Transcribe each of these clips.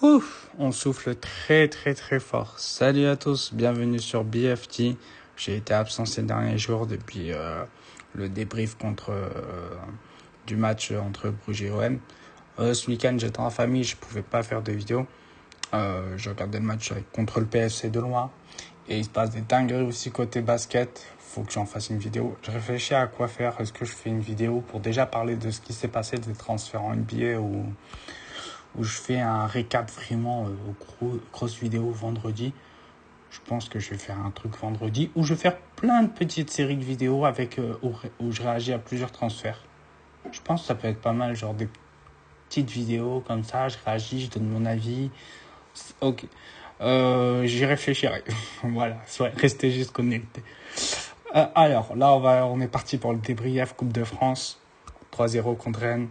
Ouf, on souffle très très très fort. Salut à tous, bienvenue sur BFT. J'ai été absent ces derniers jours depuis le débrief du match entre Bruges et OM. Ce week-end, j'étais en famille, je pouvais pas faire de vidéo. Je regardais le match contre le PFC de loin. Et il se passe des dingueries aussi côté basket. Faut que j'en fasse une vidéo. Je réfléchis à quoi faire. Est-ce que je fais une vidéo pour déjà parler de ce qui s'est passé des transferts en NBA où je fais un récap vraiment grosse vidéo vendredi. Je pense que je vais faire un truc vendredi où je vais faire plein de petites séries de vidéos où je réagis à plusieurs transferts. Je pense que ça peut être pas mal, genre des petites vidéos comme ça, je réagis, je donne mon avis. Ok. J'y réfléchirai. Voilà, restez juste connectés. Alors, là, on est parti pour le débrief Coupe de France. 3-0 contre Rennes.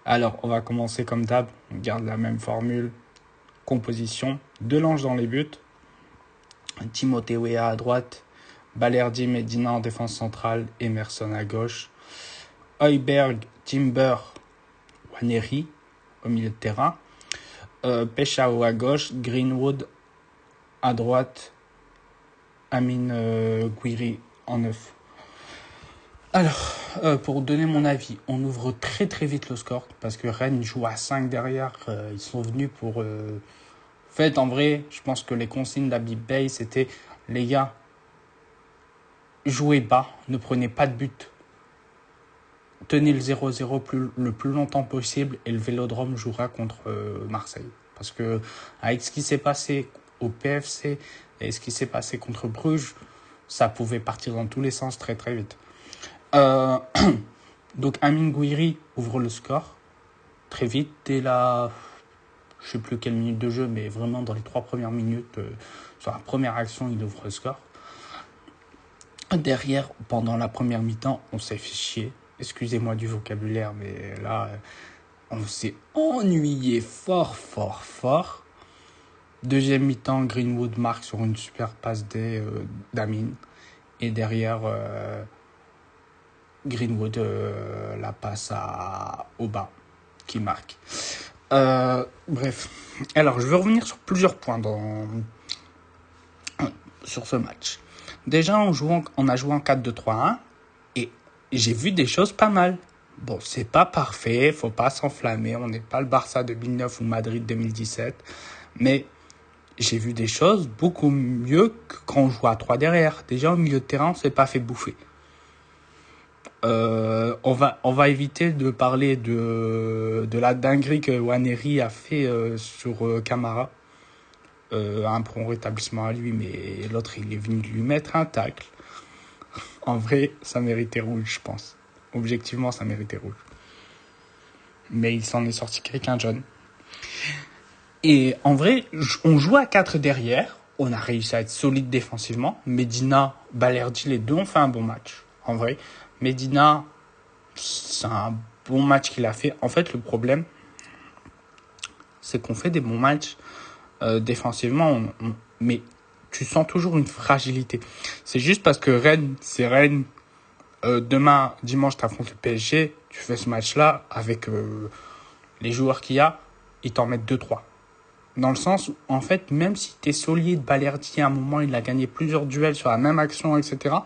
Alors, on va commencer comme d'hab. On garde la même formule. Composition. Delange dans les buts. Timothée Weah à droite. Balerdi, Medina en défense centrale. Emerson à gauche. Højbjerg, Timber, Nwaneri au milieu de terrain. Peshao à gauche. Greenwood à droite. Amine Gouiri en neuf. Alors, pour donner mon avis, on ouvre très très vite le score parce que Rennes joue à 5 derrière. Ils sont venus pour... En fait, en vrai, je pense que les consignes d'Habib Beye, c'était les gars, jouez bas, ne prenez pas de but. Tenez le 0-0 le plus longtemps possible et le Vélodrome jouera contre Marseille. Parce que avec ce qui s'est passé au PFC et ce qui s'est passé contre Bruges, ça pouvait partir dans tous les sens très très vite. Donc Amine Gouiri ouvre le score très vite dès la je sais plus quelle minute de jeu, mais vraiment dans les 3 premières minutes, sur la première action, il ouvre le score. Derrière, pendant la première mi-temps, on s'est fait chier. Excusez-moi du vocabulaire, mais là, on s'est ennuyé fort. Deuxième mi-temps, Greenwood marque sur une super passe d'Amine. Et derrière, Greenwood la passe à Oba qui marque. Bref. Alors, je vais revenir sur plusieurs points sur ce match. Déjà, on a joué en 4-2-3-1 et j'ai vu des choses pas mal. Bon, c'est pas parfait, faut pas s'enflammer. On n'est pas le Barça de 2009 ou Madrid 2017. Mais j'ai vu des choses beaucoup mieux que quand on joue à 3 derrière. Déjà, au milieu de terrain, on s'est pas fait bouffer. On va éviter de parler de la dinguerie que Nwaneri a fait sur Camara. Un prompt rétablissement à lui, mais l'autre il est venu lui mettre un tacle. En vrai, ça méritait rouge, je pense. Objectivement, ça méritait rouge. Mais il s'en est sorti quelqu'un de jaune. Et en vrai, on joue à 4 derrière. On a réussi à être solide défensivement. Medina, Balerdi, les deux ont fait un bon match. En vrai, Medina, c'est un bon match qu'il a fait. En fait, le problème, c'est qu'on fait des bons matchs défensivement, mais tu sens toujours une fragilité. C'est juste parce que Rennes, c'est Rennes. Demain, dimanche, tu affrontes le PSG. Tu fais ce match-là avec les joueurs qu'il y a, ils t'en mettent 2-3. Dans le sens où, en fait, même si tu es solide, Balerdi, à un moment, il a gagné plusieurs duels sur la même action, etc.,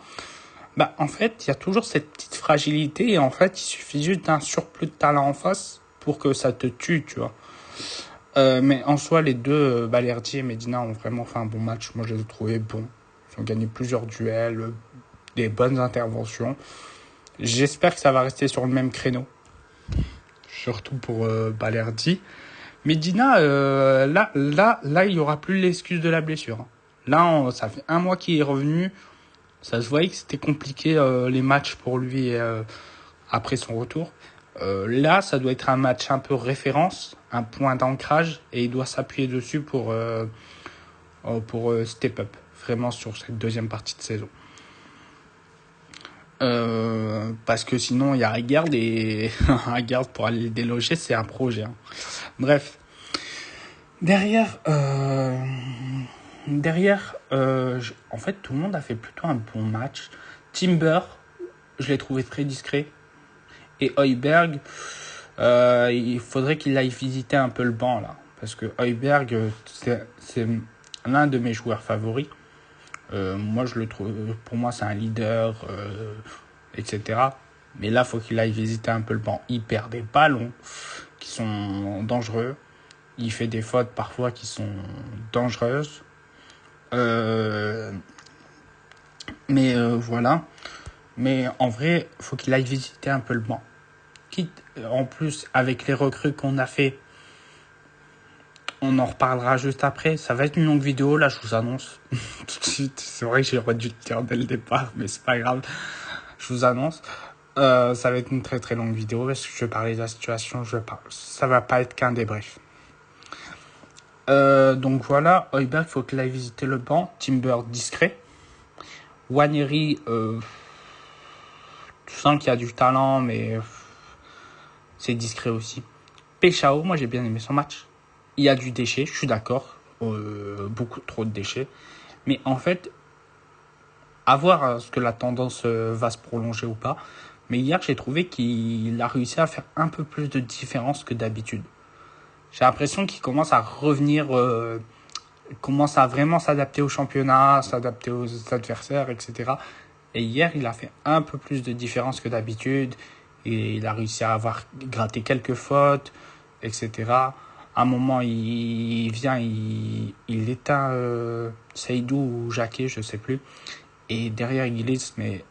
en fait, il y a toujours cette petite fragilité et en fait, il suffit juste d'un surplus de talent en face pour que ça te tue, tu vois. Mais en soi, les deux, Balerdi et Medina, ont vraiment fait un bon match. Moi, je les ai trouvés bons. Ils ont gagné plusieurs duels, des bonnes interventions. J'espère que ça va rester sur le même créneau. Surtout pour Balerdi. Medina, là, il n'y aura plus l'excuse de la blessure. Là, ça fait 1 mois qu'il est revenu. Ça se voyait que c'était compliqué les matchs pour lui après son retour. Là, ça doit être un match un peu référence, un point d'ancrage, et il doit s'appuyer dessus pour step up, vraiment sur cette deuxième partie de saison. Parce que sinon, il y a Regard et Regard pour aller le déloger, c'est un projet. Hein. Bref. Derrière, en fait, tout le monde a fait plutôt un bon match. Timber, je l'ai trouvé très discret. Et Højbjerg, il faudrait qu'il aille visiter un peu le banc, là. Parce que Højbjerg, c'est l'un de mes joueurs favoris. Moi, je le trouve, pour moi, c'est un leader, etc. Mais là, faut qu'il aille visiter un peu le banc. Il perd des ballons qui sont dangereux. Il fait des fautes parfois qui sont dangereuses. Voilà. Mais en vrai, faut qu'il aille visiter un peu le banc. Quitte, en plus, avec les recrues qu'on a fait, on en reparlera juste après. Ça va être une longue vidéo, là, je vous annonce. Tout de suite. C'est vrai que j'aurais dû le dire dès le départ, mais c'est pas grave. Je vous annonce. Ça va être une très très longue vidéo parce que je vais parler de la situation. Ça va pas être qu'un débrief. Donc voilà, Højbjerg, il faut qu'il aille visiter le banc. Timber, discret. Nwaneri, tu sens qu'il y a du talent, mais c'est discret aussi. Peshao, moi j'ai bien aimé son match. Il y a du déchet, je suis d'accord. Beaucoup trop de déchets. Mais en fait, à voir ce que la tendance va se prolonger ou pas. Mais hier, j'ai trouvé qu'il a réussi à faire un peu plus de différence que d'habitude. J'ai l'impression qu'il commence à revenir, commence à vraiment s'adapter au championnat, s'adapter aux adversaires, etc. Et hier, il a fait un peu plus de différence que d'habitude. Et il a réussi à avoir gratté quelques fautes, etc. À un moment, il vient, il éteint Seydou ou Jacquet, je sais plus. Et derrière, il glisse, mais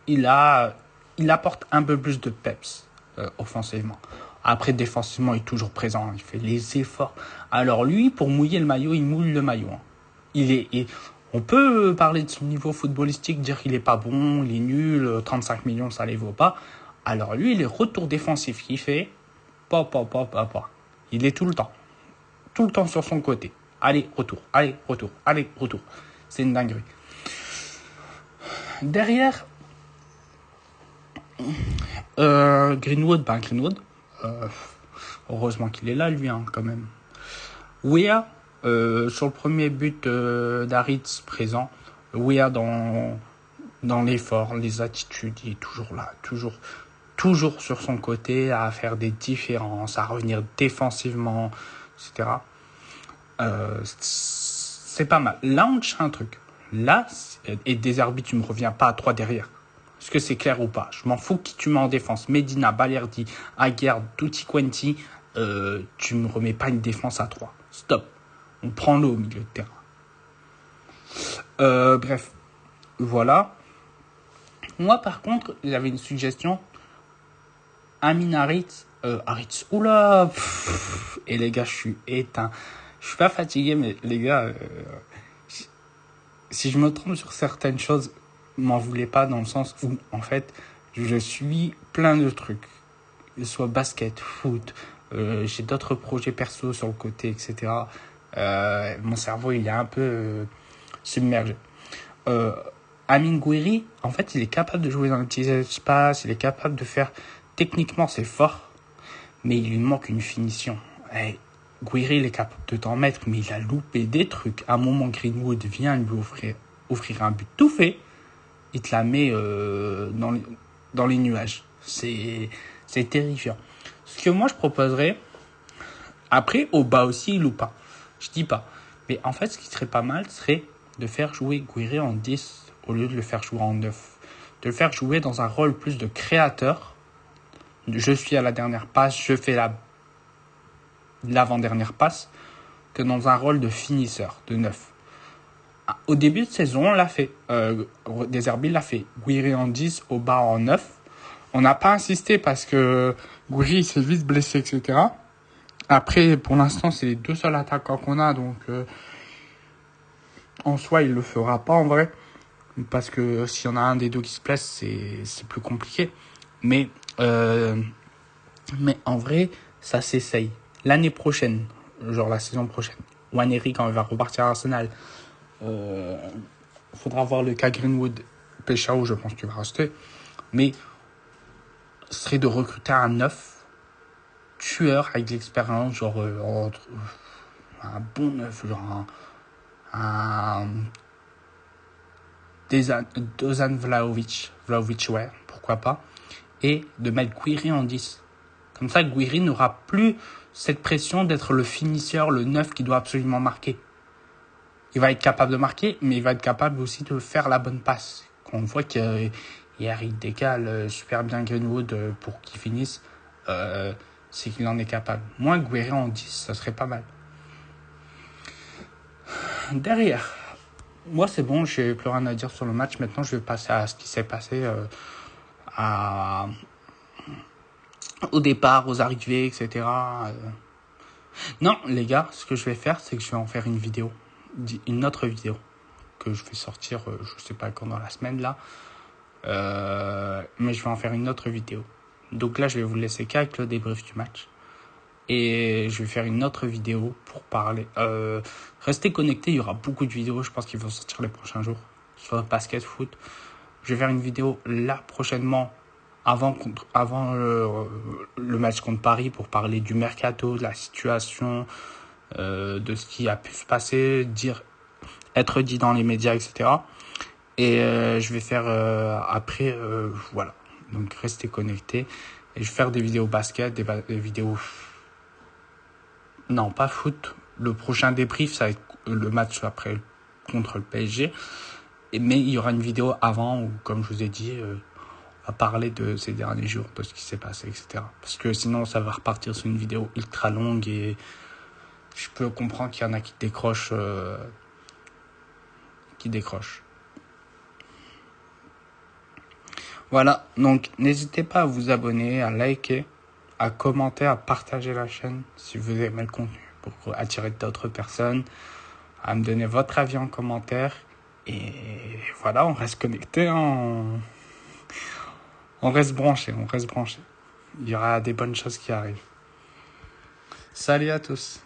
il apporte un peu plus de peps offensivement. Après, défensivement, il est toujours présent. Il fait les efforts. Alors lui, pour mouiller le maillot, il mouille le maillot. On peut parler de son niveau footballistique, dire qu'il est pas bon, il est nul, 35 millions, ça les vaut pas. Alors lui, les retours défensifs qu'il fait, il est tout le temps sur son côté. Allez, retour, allez, retour, allez, retour. C'est une dinguerie. Derrière, Greenwood, heureusement qu'il est là, lui, quand même. Weah, sur le premier but d'Aritz présent, Weah dans l'effort, les attitudes, il est toujours là, toujours sur son côté, à faire des différences, à revenir défensivement, etc. C'est pas mal. Là, on tient un truc. Là, et des arbitres, tu me reviens pas à 3 derrière. Est-ce que c'est clair ou pas? Je m'en fous qui tu mets en défense. Medina, Balerdi, Aguerd, Tutti Quanti. Tu me remets pas une défense à 3. Stop. On prend l'eau au milieu de terrain. Bref. Voilà. Moi, par contre, j'avais une suggestion. Amin Harit. Oula. Et les gars, je suis éteint. Je suis pas fatigué, mais les gars, si je me trompe sur certaines choses, m'en voulez pas dans le sens où, en fait, je suis plein de trucs. Que ce soit basket, foot, j'ai d'autres projets perso sur le côté, etc. Mon cerveau, il est un peu submergé. Amine Gouiri, en fait, il est capable de jouer dans les petits espaces, il est capable de faire... Techniquement, c'est fort, mais il lui manque une finition. Gouiri, il est capable de t'en mettre, mais il a loupé des trucs. À un moment, Greenwood vient lui offrir un but tout fait. Il te la met dans les nuages. C'est terrifiant. Ce que moi, je proposerais... Après, au bas aussi, il loupe pas. Je dis pas. Mais en fait, ce qui serait pas mal, serait de faire jouer Gouiri en 10 au lieu de le faire jouer en 9. De le faire jouer dans un rôle plus de créateur. Je suis à la dernière passe, je fais l'avant-dernière passe, que dans un rôle de finisseur, de 9. Au début de saison, on l'a fait. Deserbi l'a fait. Gouiri en 10, au bas en 9. On n'a pas insisté parce que Gouiri s'est vite blessé, etc. Après, pour l'instant, c'est les deux seuls attaquants qu'on a, donc en soi, il le fera pas en vrai. Parce que s'il y en a un des deux qui se blesse, c'est plus compliqué. Mais en vrai, ça s'essaye. L'année prochaine, genre la saison prochaine, Nwaneri, quand il va repartir à Arsenal, faudra voir le cas Greenwood. Peshao, je pense qu'il va rester. Mais ce serait de recruter un 9 tueur avec de l'expérience, genre un bon 9, genre un Dusan Vlahovic, ouais, pourquoi pas, et de mettre Gouiri en 10. Comme ça, Gouiri n'aura plus cette pression d'être le finisseur, le neuf qui doit absolument marquer. Il va être capable de marquer, mais il va être capable aussi de faire la bonne passe. Quand on voit qu'hier, il décale super bien Greenwood pour qu'il finisse, c'est qu'il en est capable. Moi, Guerrero en 10, ça serait pas mal. Derrière, moi c'est bon, j'ai plus rien à dire sur le match. Maintenant, je vais passer à ce qui s'est passé au départ, aux arrivées, etc. Non, les gars, ce que je vais faire, c'est que je vais en faire une vidéo. Une autre vidéo que je vais sortir, je sais pas quand dans la semaine là. Mais je vais en faire une autre vidéo. Donc là, je vais vous laisser qu'avec le débrief du match. Et je vais faire une autre vidéo pour parler. Restez connectés, il y aura beaucoup de vidéos, je pense qu'ils vont sortir les prochains jours. Sur basket, foot. Je vais faire une vidéo là prochainement, avant le match contre Paris, pour parler du mercato, de la situation, de ce qui a pu se passer, être dit dans les médias, etc. Et je vais faire après, voilà. Donc restez connectés. Et je vais faire des vidéos basket, des vidéos... Non, pas foot. Le prochain débrief, ça va être le match après contre le PSG. Mais il y aura une vidéo avant où, comme je vous ai dit, à parler de ces derniers jours, de ce qui s'est passé, etc. Parce que sinon, ça va repartir sur une vidéo ultra longue et je peux comprendre qu'il y en a qui décrochent. Voilà, donc n'hésitez pas à vous abonner, à liker, à commenter, à partager la chaîne si vous aimez le contenu pour attirer d'autres personnes, à me donner votre avis en commentaire. Et voilà, on reste connecté, hein. On reste branché. Il y aura des bonnes choses qui arrivent. Salut à tous.